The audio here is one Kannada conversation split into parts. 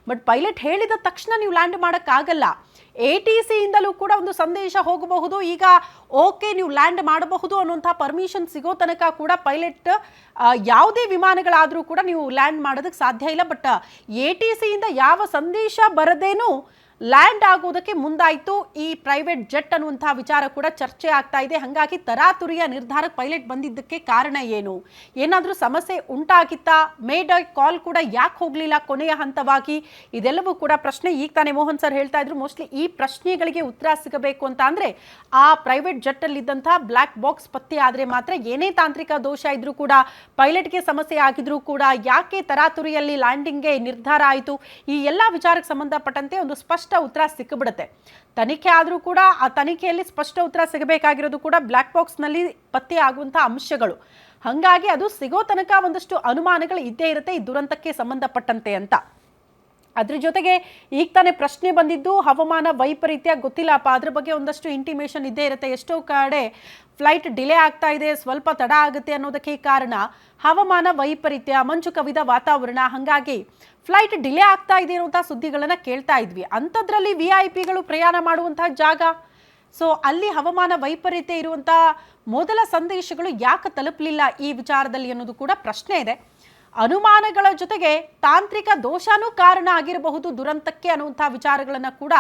ಬಟ್ ಪೈಲಟ್ ಹೇಳಿದ ತಕ್ಷಣ ನೀವು ಲ್ಯಾಂಡ್ ಮಾಡೋಕ್ಕಾಗಲ್ಲ. ATC ಇಂದಲೂ ಕೂಡ ಒಂದು ಸಂದೇಶ ಹೋಗಬಹುದು, ಈಗ ಓಕೆ ನೀವು ಲ್ಯಾಂಡ್ ಮಾಡಬಹುದು ಅನ್ನುವಂಥ ಪರ್ಮಿಷನ್ ಸಿಗೋ ತನಕ ಕೂಡ ಪೈಲಟ್ ಯಾವುದೇ ವಿಮಾನಗಳಾದರೂ ಕೂಡ ನೀವು ಲ್ಯಾಂಡ್ ಮಾಡೋದಕ್ಕೆ ಸಾಧ್ಯ ಇಲ್ಲ. ಬಟ್ ATC ಇಂದ ಯಾವ ಸಂದೇಶ ಬರದೇನೂ ಲ್ಯಾಂಡ್ ಆಗೋದಕ್ಕೆ ಮುಂದಾಯಿತು ಈ ಪ್ರೈವೇಟ್ ಜೆಟ್ ಅನ್ನುವಂಥ ವಿಚಾರ ಕೂಡ ಚರ್ಚೆ ಆಗ್ತಾ ಇದೆ. ಹಾಗಾಗಿ ತರಾತುರಿಯ ನಿರ್ಧಾರಕ್ಕೆ ಪೈಲಟ್ ಬಂದಿದ್ದಕ್ಕೆ ಕಾರಣ ಏನು, ಏನಾದರೂ ಸಮಸ್ಯೆ ಉಂಟಾಗಿತ್ತಾ, ಮೇಡ್ ಕಾಲ್ ಕೂಡ ಯಾಕೆ ಹೋಗಲಿಲ್ಲ ಕೊನೆಯ ಹಂತವಾಗಿ, ಇದೆಲ್ಲವೂ ಕೂಡ ಪ್ರಶ್ನೆ. ಈಗ ತಾನೇ ಮೋಹನ್ ಸರ್ ಹೇಳ್ತಾ ಇದ್ರು, ಮೋಸ್ಟ್ಲಿ ಈ ಪ್ರಶ್ನೆಗಳಿಗೆ ಉತ್ತರ ಸಿಗಬೇಕು ಅಂತ ಅಂದರೆ ಆ ಪ್ರೈವೇಟ್ ಜೆಟ್ಟಲ್ಲಿದ್ದಂಥ ಬ್ಲ್ಯಾಕ್ ಬಾಕ್ಸ್ ಪತ್ತೆ ಆದರೆ ಮಾತ್ರ. ಏನೇ ತಾಂತ್ರಿಕ ದೋಷ ಇದ್ರೂ ಕೂಡ, ಪೈಲಟ್ಗೆ ಸಮಸ್ಯೆ ಆಗಿದ್ರೂ ಕೂಡ, ಯಾಕೆ ತರಾತುರಿಯಲ್ಲಿ ಲ್ಯಾಂಡಿಂಗ್ಗೆ ನಿರ್ಧಾರ ಆಯಿತು, ಈ ಎಲ್ಲ ವಿಚಾರಕ್ಕೆ ಸಂಬಂಧಪಟ್ಟಂತೆ ಒಂದು ಸ್ಪಷ್ಟ ಉತ್ತರ ಸಿಕ್ಕಿಬಿಡುತ್ತೆ. ತನಿಖೆ ಆದರೂ ಕೂಡ ಆ ತನಿಖೆಯಲ್ಲಿ ಸ್ಪಷ್ಟ ಉತ್ತರ ಸಿಗಬೇಕಾಗಿರೋದು ಕೂಡ ಬ್ಲ್ಯಾಕ್ ಬಾಕ್ಸ್ನಲ್ಲಿ ಪತ್ತೆ ಆಗುವಂಥ ಅಂಶಗಳು. ಹಾಗಾಗಿ ಅದು ಸಿಗೋ ತನಕ ಒಂದಷ್ಟು ಅನುಮಾನಗಳು ಇದ್ದೇ ಇರುತ್ತೆ ಈ ದುರಂತಕ್ಕೆ ಸಂಬಂಧಪಟ್ಟಂತೆ ಅಂತ. ಅದ್ರ ಜೊತೆಗೆ ಈಗ ತಾನೇ ಪ್ರಶ್ನೆ ಬಂದಿದ್ದು ಹವಾಮಾನ ವೈಪರೀತ್ಯ, ಗೊತ್ತಿಲ್ಲಪ್ಪ ಅದ್ರ ಬಗ್ಗೆ ಒಂದಷ್ಟು ಇಂಟಿಮೇಷನ್ ಇದ್ದೇ ಇರುತ್ತೆ. ಎಷ್ಟೋ ಕಡೆ ಫ್ಲೈಟ್ ಡಿಲೇ ಆಗ್ತಾ ಇದೆ, ಸ್ವಲ್ಪ ತಡ ಆಗುತ್ತೆ ಅನ್ನೋದಕ್ಕೆ ಕಾರಣ ಹವಾಮಾನ ವೈಪರೀತ್ಯ, ಮಂಜು ಕವಿದ ವಾತಾವರಣ. ಹಾಗಾಗಿ ಫ್ಲೈಟ್ ಡಿಲೇ ಆಗ್ತಾ ಇದೆ ಅನ್ನುವಂಥ ಸುದ್ದಿಗಳನ್ನು ಕೇಳ್ತಾ ಇದ್ವಿ. ಅಂಥದ್ರಲ್ಲಿ VIP ಪ್ರಯಾಣ ಮಾಡುವಂತಹ ಜಾಗ, ಸೊ ಅಲ್ಲಿ ಹವಾಮಾನ ವೈಪರೀತ್ಯ ಇರುವಂಥ ಮೊದಲ ಸಂದೇಶಗಳು ಯಾಕೆ ತಲುಪಲಿಲ್ಲ ಈ ವಿಚಾರದಲ್ಲಿ ಅನ್ನೋದು ಕೂಡ ಪ್ರಶ್ನೆ ಇದೆ. ಅನುಮಾನಗಳ ಜೊತೆಗೆ ತಾಂತ್ರಿಕ ದೋಷನೂ ಕಾರಣ ಆಗಿರಬಹುದು ದುರಂತಕ್ಕೆ ಅನ್ನುವಂಥ ವಿಚಾರಗಳನ್ನು ಕೂಡ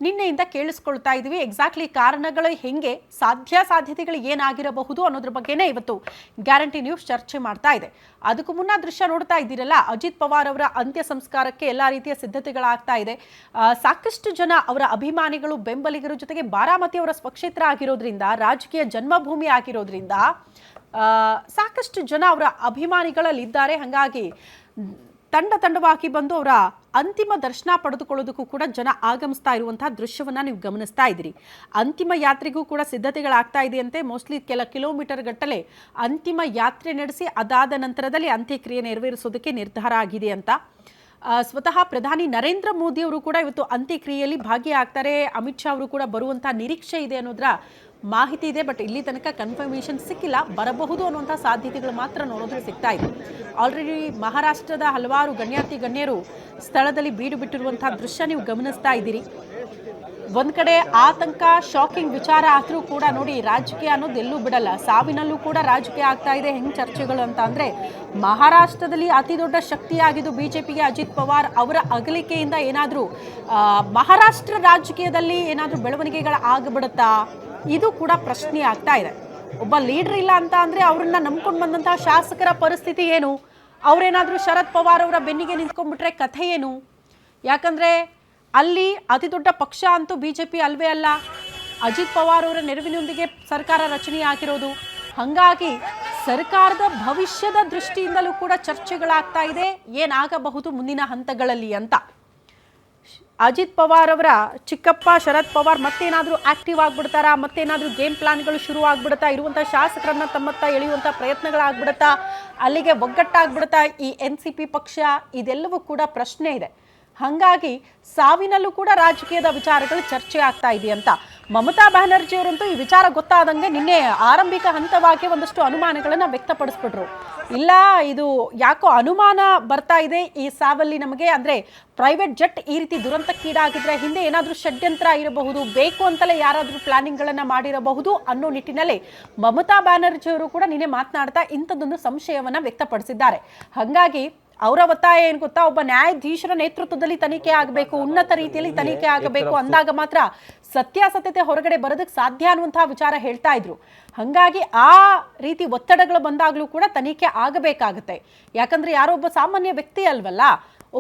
ನಿನ್ನೆಯಿಂದ ಕೇಳಿಸ್ಕೊಳ್ತಾ ಇದ್ವಿ. ಎಕ್ಸಾಕ್ಟ್ಲಿ ಕಾರಣಗಳು ಹೆಂಗೆ, ಸಾಧ್ಯತೆಗಳು ಏನಾಗಿರಬಹುದು ಅನ್ನೋದ್ರ ಬಗ್ಗೆನೇ ಇವತ್ತು ಗ್ಯಾರಂಟಿ ನ್ಯೂಸ್ ಚರ್ಚೆ ಮಾಡ್ತಾ ಇದೆ. ಅದಕ್ಕೂ ಮುನ್ನ ದೃಶ್ಯ ನೋಡ್ತಾ ಇದ್ದೀರಲ್ಲ, ಅಜಿತ್ ಪವಾರ್ ಅವರ ಅಂತ್ಯ ಸಂಸ್ಕಾರಕ್ಕೆ ಎಲ್ಲ ರೀತಿಯ ಸಿದ್ಧತೆಗಳಾಗ್ತಾ ಇದೆ. ಸಾಕಷ್ಟು ಜನ ಅವರ ಅಭಿಮಾನಿಗಳು, ಬೆಂಬಲಿಗರ ಜೊತೆಗೆ ಬಾರಾಮತಿ ಅವರ ಸ್ವಕ್ಷೇತ್ರ ಆಗಿರೋದ್ರಿಂದ, ರಾಜಕೀಯ ಜನ್ಮಭೂಮಿ ಆಗಿರೋದ್ರಿಂದ ಸಾಕಷ್ಟು ಜನ ಅವರ ಅಭಿಮಾನಿಗಳಲ್ಲಿದ್ದಾರೆ. ಹಾಗಾಗಿ ತಂಡವಾಗಿ ಬಂದು ಅವರ ಅಂತಿಮ ದರ್ಶನ ಪಡೆದುಕೊಳ್ಳೋದಕ್ಕೂ ಕೂಡ ಜನ ಆಗಮಿಸ್ತಾ ಇರುವಂತಹ ದೃಶ್ಯವನ್ನ ನೀವು ಗಮನಿಸ್ತಾ ಇದ್ದೀರಿ. ಅಂತಿಮ ಯಾತ್ರೆಗೂ ಕೂಡ ಸಿದ್ಧತೆಗಳಾಗ್ತಾ ಇದೆಯಂತೆ. ಮೋಸ್ಟ್ಲಿ ಕೆಲ ಕಿಲೋಮೀಟರ್ ಗಟ್ಟಲೆ ಅಂತಿಮ ಯಾತ್ರೆ ನಡೆಸಿ ಅದಾದ ನಂತರದಲ್ಲಿ ಅಂತ್ಯಕ್ರಿಯೆ ನೆರವೇರಿಸೋದಕ್ಕೆ ನಿರ್ಧಾರ ಆಗಿದೆ ಅಂತ. ಸ್ವತಃ ಪ್ರಧಾನಿ ನರೇಂದ್ರ ಮೋದಿ ಅವರು ಕೂಡ ಇವತ್ತು ಅಂತ್ಯಕ್ರಿಯೆಯಲ್ಲಿ ಭಾಗಿಯಾಗ್ತಾರೆ. ಅಮಿತ್ ಶಾ ಅವರು ಕೂಡ ಬರುವಂಥ ನಿರೀಕ್ಷೆ ಇದೆ ಅನ್ನೋದ್ರ ಮಾಹಿತಿ ಇದೆ. ಬಟ್ ಇಲ್ಲಿ ತನಕ ಕನ್ಫರ್ಮೇಷನ್ ಸಿಕ್ಕಿಲ್ಲ, ಬರಬಹುದು ಅನ್ನುವಂಥ ಸಾಧ್ಯತೆಗಳು ಮಾತ್ರ ನೋಡೋದ್ರೆ ಸಿಗ್ತಾ ಇದೆ. ಆಲ್ರೆಡಿ ಮಹಾರಾಷ್ಟ್ರದ ಹಲವಾರು ಗಣ್ಯರು ಸ್ಥಳದಲ್ಲಿ ಬೀಡು ಬಿಟ್ಟಿರುವಂತಹ ದೃಶ್ಯ ನೀವು ಗಮನಿಸ್ತಾ ಇದ್ದೀರಿ. ಒಂದ್ ಕಡೆ ಆತಂಕ, ಶಾಕಿಂಗ್ ವಿಚಾರ ಆದ್ರೂ ಕೂಡ ನೋಡಿ, ರಾಜಕೀಯ ಅನ್ನೋದು ಎಲ್ಲೂ ಬಿಡಲ್ಲ. ಸಾವಿನಲ್ಲೂ ಕೂಡ ರಾಜಕೀಯ ಆಗ್ತಾ ಇದೆ. ಹೆಂಗ್ ಚರ್ಚೆಗಳು ಅಂತ ಅಂದ್ರೆ, ಮಹಾರಾಷ್ಟ್ರದಲ್ಲಿ ಅತಿ ದೊಡ್ಡ ಶಕ್ತಿಯಾಗಿದ್ದು ಬಿಜೆಪಿಗೆ ಅಜಿತ್ ಪವಾರ್ ಅವರ ಅಗಲಿಕೆಯಿಂದ ಏನಾದ್ರೂ ಮಹಾರಾಷ್ಟ್ರ ರಾಜಕೀಯದಲ್ಲಿ ಏನಾದ್ರೂ ಬೆಳವಣಿಗೆಗಳು ಆಗ್ಬಿಡುತ್ತಾ, ಇದು ಕೂಡ ಪ್ರಶ್ನೆ ಆಗ್ತಾ ಇದೆ. ಒಬ್ಬ ಲೀಡರ್ ಇಲ್ಲ ಅಂತ ಅಂದ್ರೆ ಅವ್ರನ್ನ ನಂಬ್ಕೊಂಡು ಬಂದಂತಹ ಶಾಸಕರ ಪರಿಸ್ಥಿತಿ ಏನು, ಅವ್ರೇನಾದ್ರೂ ಶರದ್ ಪವಾರ್ ಅವರ ಬೆನ್ನಿಗೆ ನಿಂತ್ಕೊಂಡ್ಬಿಟ್ರೆ ಕಥೆ ಏನು? ಯಾಕಂದ್ರೆ ಅಲ್ಲಿ ಅತಿ ದೊಡ್ಡ ಪಕ್ಷ ಅಂತೂ ಬಿಜೆಪಿ ಅಲ್ವೇ ಅಲ್ಲ, ಅಜಿತ್ ಪವಾರ್ ಅವರ ನೆರವಿನೊಂದಿಗೆ ಸರ್ಕಾರ ರಚನೆ ಆಗಿರೋದು. ಹಾಗಾಗಿ ಸರ್ಕಾರದ ಭವಿಷ್ಯದ ದೃಷ್ಟಿಯಿಂದಲೂ ಕೂಡ ಚರ್ಚೆಗಳಾಗ್ತಾ ಇದೆ, ಏನಾಗಬಹುದು ಮುಂದಿನ ಹಂತಗಳಲ್ಲಿ ಅಂತ. ಅಜಿತ್ ಪವಾರ್ ಅವರ ಚಿಕ್ಕಪ್ಪ ಶರದ್ ಪವಾರ್ ಮತ್ತೇನಾದರೂ ಆಕ್ಟಿವ್ ಆಗ್ಬಿಡ್ತಾರಾ, ಮತ್ತೇನಾದರೂ ಗೇಮ್ ಪ್ಲಾನ್ಗಳು ಶುರು ಆಗ್ಬಿಡುತ್ತಾ, ಇರುವಂಥ ಶಾಸಕರನ್ನ ತಮ್ಮತ್ತ ಎಳೆಯುವಂಥ ಪ್ರಯತ್ನಗಳಾಗ್ಬಿಡುತ್ತಾ, ಅಲ್ಲಿಗೆ ಒಗ್ಗಟ್ಟಾಗ್ಬಿಡುತ್ತಾ ಈ NCP ಪಕ್ಷ, ಇದೆಲ್ಲವೂ ಕೂಡ ಪ್ರಶ್ನೆ ಇದೆ. ಹಾಗಾಗಿ ಸಾವಿನಲ್ಲೂ ಕೂಡ ರಾಜಕೀಯದ ವಿಚಾರಗಳು ಚರ್ಚೆ ಆಗ್ತಾ ಇದೆಯಂತ. ಮಮತಾ ಬ್ಯಾನರ್ಜಿ ಅವರಂತೂ ಈ ವಿಚಾರ ಗೊತ್ತಾದಂಗೆ ನಿನ್ನೆ ಆರಂಭಿಕ ಹಂತವಾಗಿ ಒಂದಷ್ಟು ಅನುಮಾನಗಳನ್ನು ವ್ಯಕ್ತಪಡಿಸ್ಬಿಟ್ರು. ಇಲ್ಲ, ಇದು ಯಾಕೋ ಅನುಮಾನ ಬರ್ತಾ ಇದೆ ಈ ಸಾವಲ್ಲಿ ನಮಗೆ, ಅಂದ್ರೆ ಪ್ರೈವೇಟ್ ಜೆಟ್ ಈ ರೀತಿ ದುರಂತಕ್ಕೀಡಾಗಿದ್ರೆ ಹಿಂದೆ ಏನಾದರೂ ಷಡ್ಯಂತ್ರ ಇರಬಹುದು, ಬೇಕು ಅಂತಲೇ ಯಾರಾದರೂ ಪ್ಲಾನಿಂಗ್ಗಳನ್ನು ಮಾಡಿರಬಹುದು ಅನ್ನೋ ನಿಟ್ಟಿನಲ್ಲಿ ಮಮತಾ ಬ್ಯಾನರ್ಜಿ ಅವರು ಕೂಡ ನಿನ್ನೆ ಮಾತನಾಡ್ತಾ ಇಂಥದ್ದೊಂದು ಸಂಶಯವನ್ನ ವ್ಯಕ್ತಪಡಿಸಿದ್ದಾರೆ. ಹಾಗಾಗಿ ಅವರ ಒತ್ತಾಯ ಏನು ಗೊತ್ತಾ, ಒಬ್ಬ ನ್ಯಾಯಾಧೀಶರ ನೇತೃತ್ವದಲ್ಲಿ ತನಿಖೆ ಆಗಬೇಕು, ಉನ್ನತ ರೀತಿಯಲ್ಲಿ ತನಿಖೆ ಆಗಬೇಕು, ಅಂದಾಗ ಮಾತ್ರ ಸತ್ಯಾಸತ್ಯತೆ ಹೊರಗಡೆ ಬರೋದಕ್ಕೆ ಸಾಧ್ಯ ಅನ್ನುವಂತಹ ವಿಚಾರ ಹೇಳ್ತಾ ಇದ್ರು. ಹಾಗಾಗಿ ಆ ರೀತಿ ಒತ್ತಡಗಳು ಬಂದಾಗಲೂ ಕೂಡ ತನಿಖೆ ಆಗಬೇಕಾಗತ್ತೆ. ಯಾಕಂದ್ರೆ ಯಾರೋ ಒಬ್ಬ ಸಾಮಾನ್ಯ ವ್ಯಕ್ತಿ ಅಲ್ವಲ್ಲ,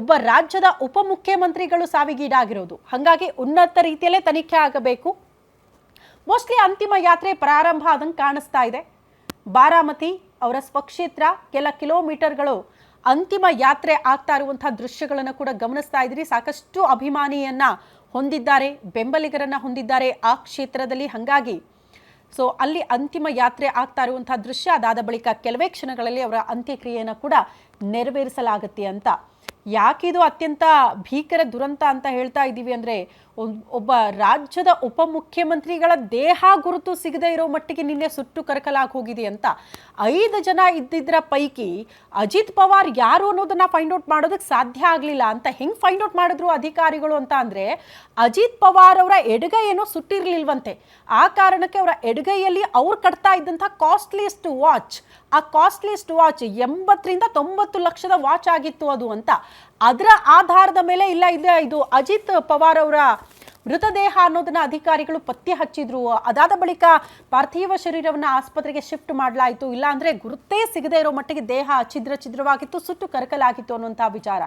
ಒಬ್ಬ ರಾಜ್ಯದ ಉಪಮುಖ್ಯಮಂತ್ರಿಗಳು ಸಾವಿಗೀಡಾಗಿರೋದು. ಹಾಗಾಗಿ ಉನ್ನತ ರೀತಿಯಲ್ಲೇ ತನಿಖೆ ಆಗಬೇಕು. ಮೋಸ್ಟ್ಲಿ ಅಂತಿಮ ಯಾತ್ರೆ ಪ್ರಾರಂಭ ಆದಂಗೆ ಕಾಣಿಸ್ತಾ ಇದೆ. ಬಾರಾಮತಿ ಅವರ ಸ್ವಕ್ಷೇತ್ರ ಕೆಲ ಕಿಲೋಮೀಟರ್ಗಳು ಅಂತಿಮ ಯಾತ್ರೆ ಆಗ್ತಾ ಇರುವಂತಹ ದೃಶ್ಯಗಳನ್ನು ಕೂಡ ಗಮನಿಸ್ತಾ ಇದ್ದೀರಿ. ಸಾಕಷ್ಟು ಅಭಿಮಾನಿಯನ್ನ ಹೊಂದಿದ್ದಾರೆ, ಬೆಂಬಲಿಗರನ್ನ ಹೊಂದಿದ್ದಾರೆ ಆ ಕ್ಷೇತ್ರದಲ್ಲಿ. ಹಾಗಾಗಿ ಸೊ ಅಲ್ಲಿ ಅಂತಿಮ ಯಾತ್ರೆ ಆಗ್ತಾ ಇರುವಂತಹ ದೃಶ್ಯ, ಅದಾದ ಬಳಿಕ ಕೆಲವೇ ಕ್ಷಣಗಳಲ್ಲಿ ಅವರ ಅಂತ್ಯಕ್ರಿಯೆಯನ್ನು ಕೂಡ ನೆರವೇರಿಸಲಾಗುತ್ತೆ ಅಂತ. ಯಾಕಿದು ಅತ್ಯಂತ ಭೀಕರ ದುರಂತ ಅಂತ ಹೇಳ್ತಾ ಇದ್ದೀವಿ ಅಂದ್ರೆ ಒಬ್ಬ ರಾಜ್ಯದ ಉಪಮುಖ್ಯಮಂತ್ರಿಗಳ ದೇಹ ಗುರುತು ಸಿಗದೆ ಇರೋ ಮಟ್ಟಿಗೆ ನಿನ್ನೆ ಸುಟ್ಟು ಕರಕಲಾಗಿ ಹೋಗಿದೆ ಅಂತ 5 ಜನ ಇದ್ದಿದ್ರ ಪೈಕಿ ಅಜಿತ್ ಪವಾರ್ ಯಾರು ಅನ್ನೋದನ್ನ ಫೈಂಡ್ ಔಟ್ ಮಾಡೋದಕ್ಕೆ ಸಾಧ್ಯ ಆಗಲಿಲ್ಲ ಅಂತ ಹೆಂಗ್ ಫೈಂಡ್ ಔಟ್ ಮಾಡಿದ್ರು ಅಧಿಕಾರಿಗಳು ಅಂತ ಅಂದ್ರೆ ಅಜಿತ್ ಪವಾರ್ ಅವರ ಎಡಗೈ ಏನೋ ಸುಟ್ಟಿರ್ಲಿಲ್ವಂತೆ. ಆ ಕಾರಣಕ್ಕೆ ಅವರ ಎಡಗೈಯಲ್ಲಿ ಅವ್ರು ಕಟ್ತಾ ಇದ್ದಂಥ ಕಾಸ್ಟ್ಲಿಯೆಸ್ಟ್ ವಾಚ್, ಆ ಕಾಸ್ಟ್ಲಿಯೆಸ್ಟ್ ವಾಚ್ 80ರಿಂದ 90 ಲಕ್ಷದ ವಾಚ್ ಆಗಿತ್ತು ಅದು ಅಂತ. ಅದರ ಆಧಾರದ ಮೇಲೆ ಇಲ್ಲ ಇದು ಅಜಿತ್ ಪವಾರ್ ಅವರ ಮೃತದೇಹ ಅನ್ನೋದನ್ನ ಅಧಿಕಾರಿಗಳು ಪತ್ತೆ ಹಚ್ಚಿದ್ರು. ಅದಾದ ಬಳಿಕ ಪಾರ್ಥಿವ ಶರೀರವನ್ನ ಆಸ್ಪತ್ರೆಗೆ ಶಿಫ್ಟ್ ಮಾಡಲಾಯಿತು. ಇಲ್ಲ ಅಂದ್ರೆ ಗುರುತೇ ಸಿಗದೆ ಇರೋ ಮಟ್ಟಿಗೆ ದೇಹ ಛಿದ್ರವಾಗಿತ್ತು, ಸುಟ್ಟು ಕರಕಲಾಗಿತ್ತು ಅನ್ನುವಂತಹ ವಿಚಾರ.